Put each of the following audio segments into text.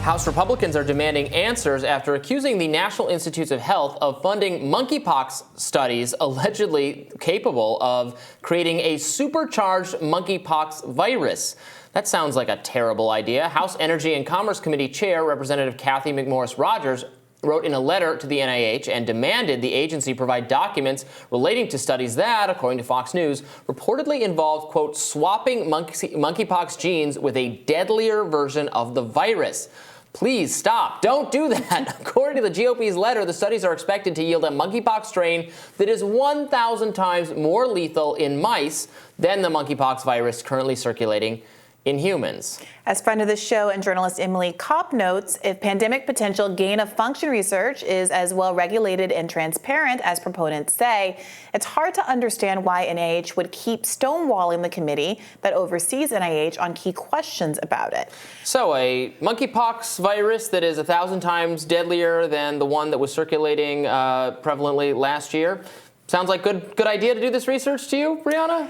House Republicans are demanding answers after accusing the National Institutes of Health of funding monkeypox studies allegedly capable of creating a supercharged monkeypox virus. That sounds like a terrible idea. House Energy and Commerce Committee Chair Representative Kathy McMorris Rodgers wrote in a letter to the NIH and demanded the agency provide documents relating to studies that, according to Fox News, reportedly involved, quote, swapping monkeypox genes with a deadlier version of the virus. Please stop. Don't do that. According to the GOP's letter, the studies are expected to yield a monkeypox strain that is 1,000 times more lethal in mice than the monkeypox virus currently circulating in humans. As friend of the show and journalist Emily Kopp notes, if pandemic potential gain-of-function research is as well regulated and transparent as proponents say, it's hard to understand why NIH would keep stonewalling the committee that oversees NIH on key questions about it. So a monkeypox virus that is 1,000 times deadlier than the one that was circulating prevalently last year. Sounds like good idea to do this research to you, Briahna?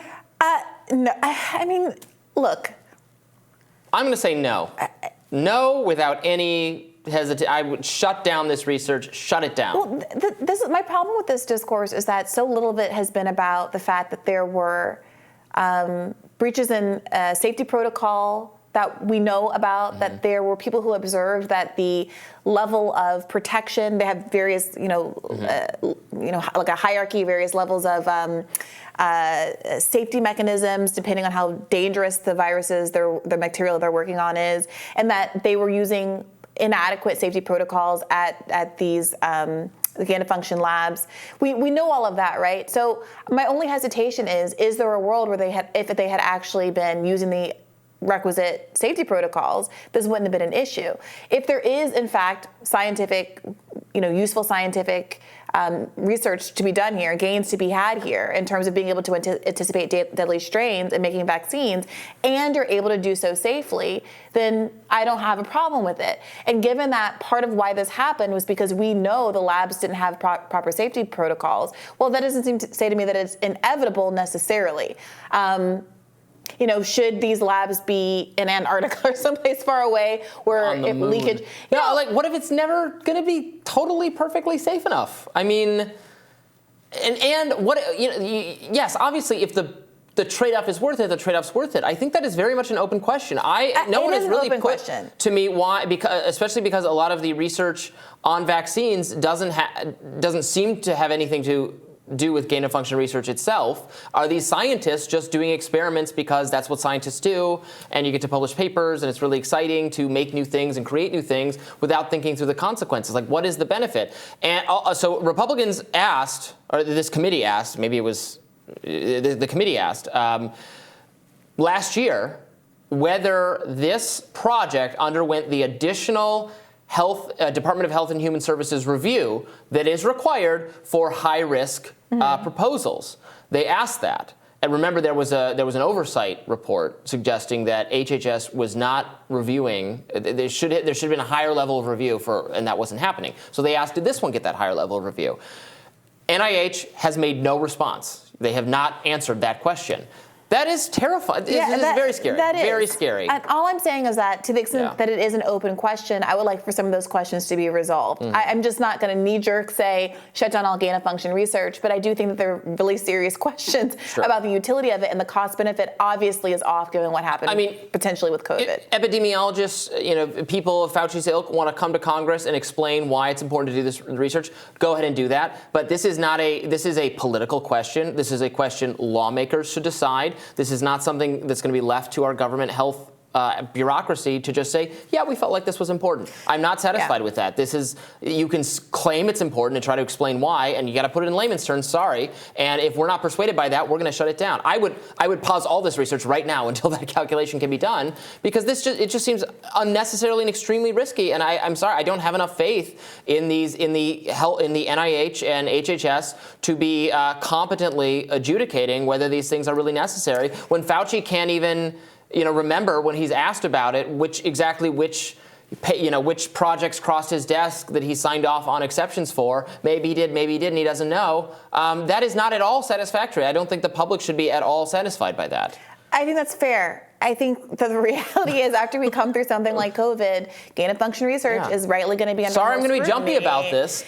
No, I mean, look. I'm going to say no. No, without any hesitation. I would shut down this research. Shut it down. Well, this is my problem with this discourse is that so little of it has been about the fact that there were breaches in safety protocol that we know about, that there were people who observed that the level of protection, they have various, like a hierarchy, various levels of safety mechanisms depending on how dangerous the viruses, the material they're working on is, and that they were using inadequate safety protocols at these the gain-of-function labs. We know all of that, right? So my only hesitation is there a world where if they had actually been using the requisite safety protocols, this wouldn't have been an issue. If there is, in fact, scientific, useful scientific research to be done here, gains to be had here in terms of being able to anticipate deadly strains and making vaccines, and you're able to do so safely, then I don't have a problem with it. And given that part of why this happened was because we know the labs didn't have proper safety protocols, well, that doesn't seem to say to me that it's inevitable necessarily. Should these labs be in Antarctica or someplace far away where leakage? What if it's never going to be totally perfectly safe enough? I mean, and what? Yes, obviously, if the trade-off is worth it, the trade-off's worth it. I think that is very much an open question. No one has really put to me why, especially because a lot of the research on vaccines doesn't seem to have anything to do with gain-of-function research itself. Are these scientists just doing experiments because that's what scientists do, and you get to publish papers, and it's really exciting to make new things and create new things without thinking through the consequences? Like, what is the benefit? And so Republicans asked, or this committee asked, maybe it was the committee asked, last year whether this project underwent the additional Department of Health and Human Services review that is required for high-risk proposals. They asked that. And remember, there was an oversight report suggesting that HHS was not reviewing. There should have been a higher level of review and that wasn't happening. So they asked, did this one get that higher level of review? NIH has made no response. They have not answered that question. That is terrifying. This is very scary. That is very scary. And all I'm saying is that to the extent that it is an open question, I would like for some of those questions to be resolved. I'm just not going to knee-jerk say, shut down all gain-of-function research, but I do think that there are really serious questions about the utility of it, and the cost-benefit obviously is off given what happened potentially with COVID. Epidemiologists, people of Fauci's ilk want to come to Congress and explain why it's important to do this research. Go ahead and do that. But this is a political question. This is a question lawmakers should decide. This is not something that's going to be left to our government health bureaucracy to just say, yeah, we felt like this was important. I'm not satisfied with that. You can claim it's important and try to explain why, and you got to put it in layman's terms, sorry. And if we're not persuaded by that, we're going to shut it down. I would pause all this research right now until that calculation can be done, because it just seems unnecessarily and extremely risky. And I'm sorry, I don't have enough faith in the NIH and HHS to be competently adjudicating whether these things are really necessary when Fauci can't even remember when he's asked about it, which projects crossed his desk that he signed off on exceptions for. Maybe he did, maybe he didn't, he doesn't know. That is not at all satisfactory. I don't think the public should be at all satisfied by that. I think that's fair. I think the reality is after we come through something like COVID, gain of function research is rightly going to be under Sorry, I'm going to be scrutiny. jumpy about this.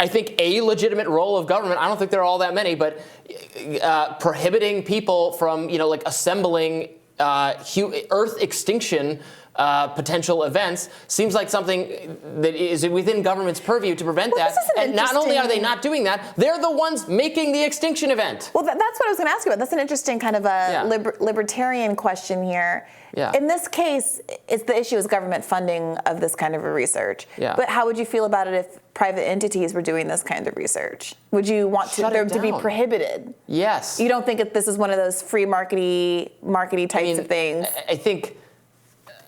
I think a legitimate role of government, I don't think there are all that many, but prohibiting people from, assembling Earth extinction potential events seems like something that is within government's purview to prevent that. And not only are they not doing that, they're the ones making the extinction event. Well, that's what I was going to ask you about. That's an interesting kind of a libertarian question here. Yeah. In this case, the issue is government funding of this kind of a research. Yeah. But how would you feel about it if private entities were doing this kind of research? Would you want them to be prohibited? Yes. You don't think this is one of those free markety types of things? I think.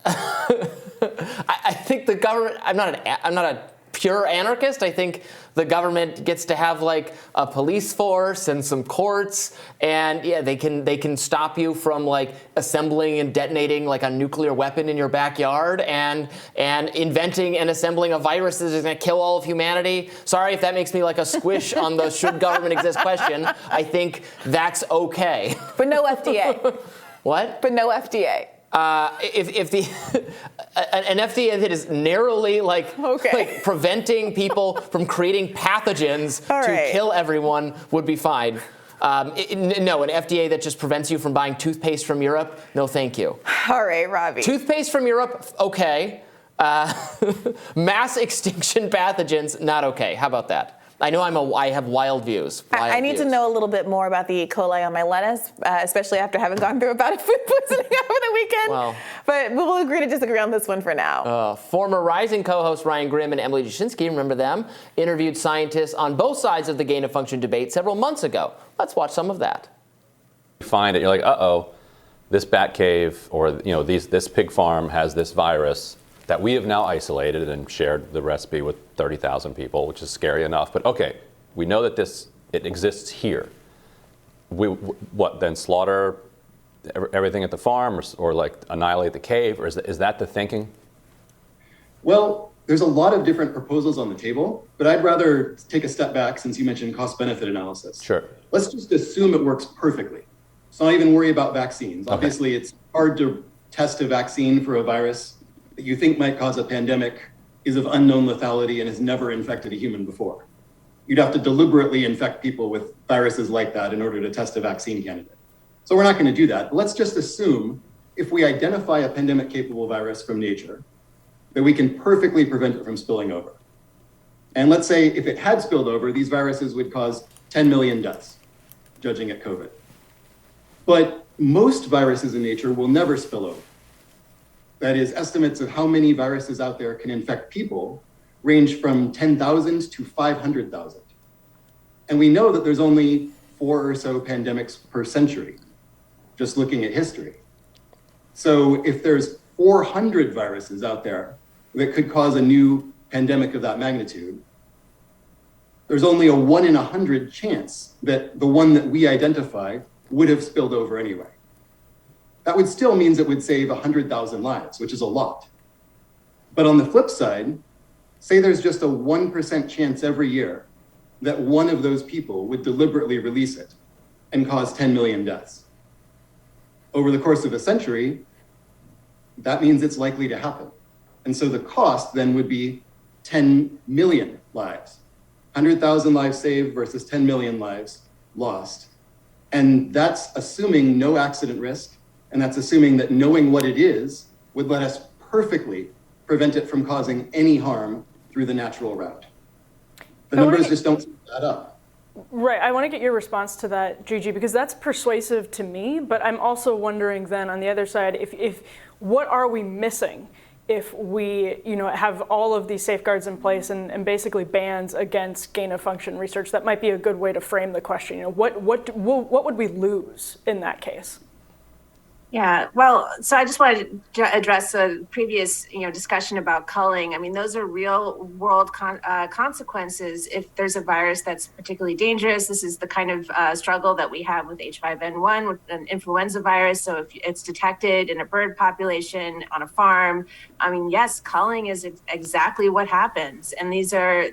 I think the government. I'm not a pure anarchist. I think the government gets to have like a police force and some courts, and they can stop you from like assembling and detonating like a nuclear weapon in your backyard, and inventing and assembling a virus that is going to kill all of humanity. Sorry if that makes me like a squish on the should government exist question. I think that's okay. But no FDA. What? But no FDA. If an FDA that is narrowly like preventing people from creating pathogens to kill everyone would be fine. No, an FDA that just prevents you from buying toothpaste from Europe, no thank you. All right, Robby. Toothpaste from Europe, okay. Mass extinction pathogens, not okay. How about that? I know I have wild views. I need to know a little bit more about the E. coli on my lettuce, especially after having gone through a bout of food poisoning over the weekend. Well, but we'll agree to disagree on this one for now. Former Rising co-hosts Ryan Grimm and Emily Jashinsky, remember them, interviewed scientists on both sides of the gain-of-function debate several months ago. Let's watch some of that. You find it, you're like, uh-oh, this bat cave or this pig farm has this virus that we have now isolated and shared the recipe with 30,000 people, which is scary enough. But okay, we know that it exists here. What then? Slaughter everything at the farm, or like annihilate the cave, or is that the thinking? Well, there's a lot of different proposals on the table, but I'd rather take a step back since you mentioned cost-benefit analysis. Sure. Let's just assume it works perfectly. So not even worry about vaccines. Okay. Obviously, it's hard to test a vaccine for a virus that you think might cause a pandemic, is of unknown lethality, and has never infected a human before. You'd have to deliberately infect people with viruses like that in order to test a vaccine candidate. So we're not going to do that. But let's just assume if we identify a pandemic-capable virus from nature, that we can perfectly prevent it from spilling over. And let's say if it had spilled over, these viruses would cause 10 million deaths, judging at COVID. But most viruses in nature will never spill over. That is, estimates of how many viruses out there can infect people range from 10,000 to 500,000. And we know that there's only 4 or so pandemics per century, just looking at history. So if there's 400 viruses out there that could cause a new pandemic of that magnitude, there's only a 1 in 100 chance that the one that we identify would have spilled over anyway. That would still means it would save 100,000 lives, which is a lot. But on the flip side, say there's just a 1% chance every year that one of those people would deliberately release it and cause 10 million deaths. Over the course of a century, that means it's likely to happen. And so the cost then would be 10 million lives. 100,000 lives saved versus 10 million lives lost. And that's assuming no accident risk. And that's assuming that knowing what it is would let us perfectly prevent it from causing any harm through the natural route. The numbers just don't add up. Right. I want to get your response to that, Gigi, because that's persuasive to me. But I'm also wondering then on the other side, if what are we missing if we have all of these safeguards in place and basically bans against gain of function research? That might be a good way to frame the question. What would we lose in that case? Yeah, well, so I just wanted to address a previous, discussion about culling. I mean, those are real world consequences if there's a virus that's particularly dangerous. This is the kind of struggle that we have with H5N1, with an influenza virus. So if it's detected in a bird population on a farm, I mean, yes, culling is exactly what happens. And these are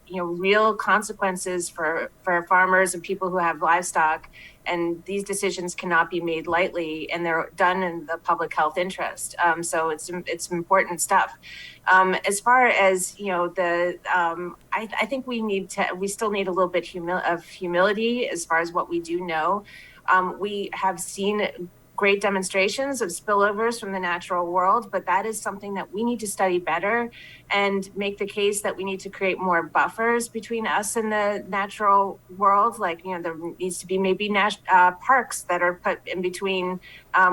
real consequences for farmers and people who have livestock. And these decisions cannot be made lightly, and they're done in the public health interest. So it's important stuff. As far as I think we still need a little bit of humility as far as what we do know. We have seen great demonstrations of spillovers from the natural world, but that is something that we need to study better and make the case that we need to create more buffers between us and the natural world. Like, there needs to be maybe parks that are put in between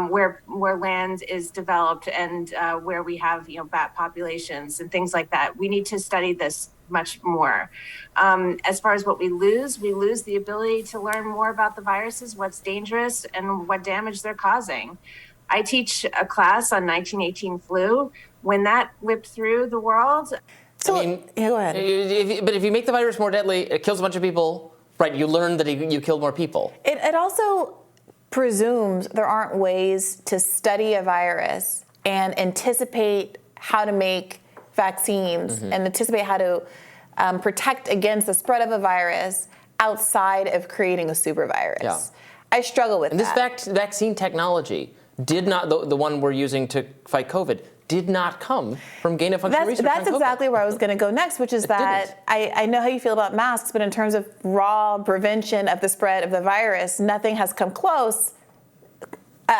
where land is developed and where we have, bat populations and things like that. We need to study this much more. As far as what we lose the ability to learn more about the viruses, what's dangerous and what damage they're causing. I teach a class on 1918 flu. When that whipped through the world. So, go ahead. But if you make the virus more deadly, it kills a bunch of people, right? You learn that you killed more people. It also presumes there aren't ways to study a virus and anticipate how to make vaccines and anticipate how to protect against the spread of a virus outside of creating a super virus. Yeah. I struggle with that. And this vaccine technology did not, the one we're using to fight COVID, did not come from gain-of-function research. That's exactly where I was going to go next, which is that I know how you feel about masks, but in terms of raw prevention of the spread of the virus, nothing has come close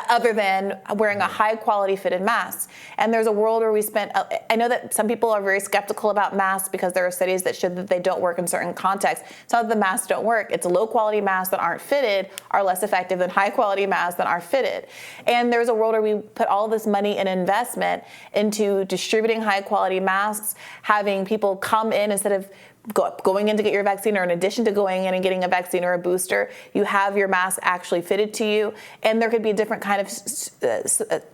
other than wearing a high-quality fitted mask. And there's a world where we spent, I know that some people are very skeptical about masks because there are studies that show that they don't work in certain contexts. It's not that the masks don't work. It's low-quality masks that aren't fitted are less effective than high-quality masks that are fitted. And there's a world where we put all this money and investment into distributing high-quality masks, having people come in instead of going in to get your vaccine, or in addition to going in and getting a vaccine or a booster, you have your mask actually fitted to you. And there could be a different kind of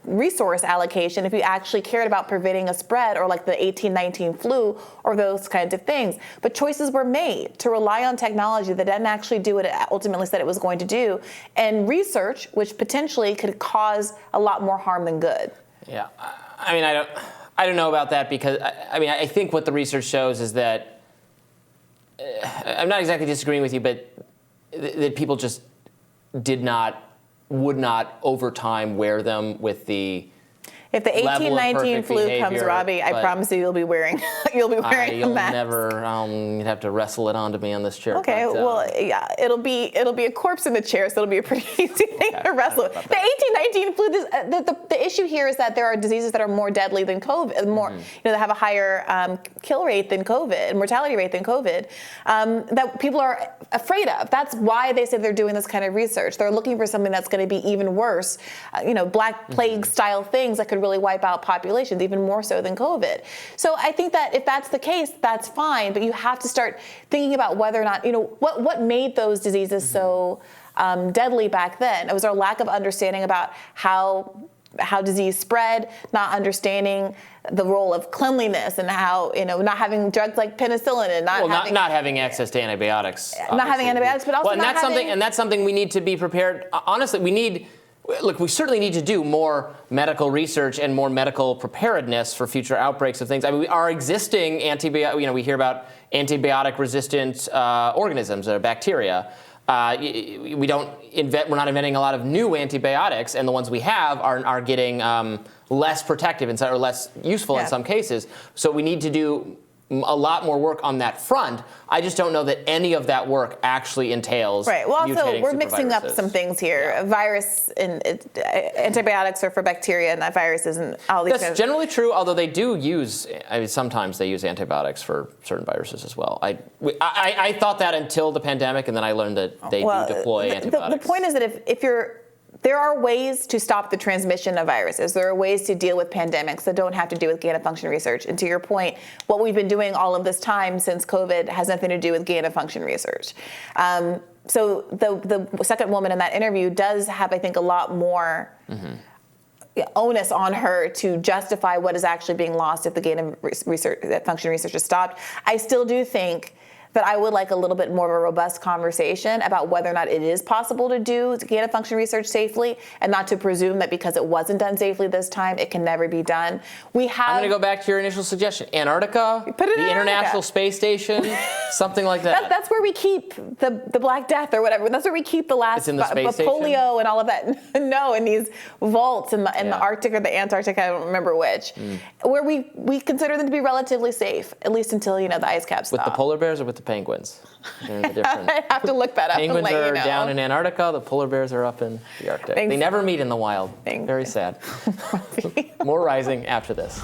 resource allocation if you actually cared about preventing a spread, or like the 1819 flu or those kinds of things. But choices were made to rely on technology that didn't actually do what it ultimately said it was going to do, and research which potentially could cause a lot more harm than good. Yeah, I mean, I don't know about that, because I think what the research shows is that I'm not exactly disagreeing with you, but that people just would not over time wear them with the If the 1819 flu behavior, comes, Robby, I promise you, you'll be wearing a mask. You'd have to wrestle it onto me on this chair. Okay, yeah, it'll be a corpse in the chair, so it'll be a pretty easy thing to wrestle with. The 1819 flu. The issue here is that there are diseases that are more deadly than COVID, that have a higher kill rate than COVID, mortality rate than COVID, that people are afraid of. That's why they say they're doing this kind of research. They're looking for something that's going to be even worse, Black Plague style things that could really wipe out populations, even more so than COVID. So I think that if that's the case, that's fine, but you have to start thinking about whether or not, what made those diseases so deadly back then. It was our lack of understanding about how disease spread, not understanding the role of cleanliness, and how, not having drugs like penicillin, and not having access to antibiotics. Not having antibiotics, but also that's something we need to be prepared. Honestly, we certainly need to do more medical research and more medical preparedness for future outbreaks of things. I mean, our existing we hear about antibiotic-resistant organisms or bacteria. We're not inventing a lot of new antibiotics, and the ones we have are getting less protective or less useful in some cases. So we need to do a lot more work on that front. I just don't know that any of that work actually entails. Right. Well, also we're mixing up superviruses. some things here. Yeah. Virus and antibiotics are for bacteria, and that viruses and all these. That's generally true. Although they do use, sometimes they use antibiotics for certain viruses as well. I thought that until the pandemic, and then I learned that they do deploy antibiotics. The point is that there are ways to stop the transmission of viruses. There are ways to deal with pandemics that don't have to do with gain-of-function research. And to your point, what we've been doing all of this time since COVID has nothing to do with gain-of-function research. So the second woman in that interview does have, I think, a lot more onus on her to justify what is actually being lost if the gain-of-function research is stopped. I still do think that I would like a little bit more of a robust conversation about whether or not it is possible to do gain-of-function research safely, and not to presume that because it wasn't done safely this time, it can never be done. We have. I'm going to go back to your initial suggestion. Antarctica, Put it in the International Antarctica. Space Station, something like that. That's where we keep the Black Death or whatever. That's where we keep the last It's in the space station? polio and all of that. No, in these vaults in the Arctic or the Antarctic, I don't remember which, where we consider them to be relatively safe, at least until the ice caps With thaw. the polar bears or with the penguins? They're different. I have to look that up. Penguins and let are you know. down in Antarctica. The polar bears are up in the Arctic. Thanks. They never meet in the wild. Thanks. Very sad. More rising after this.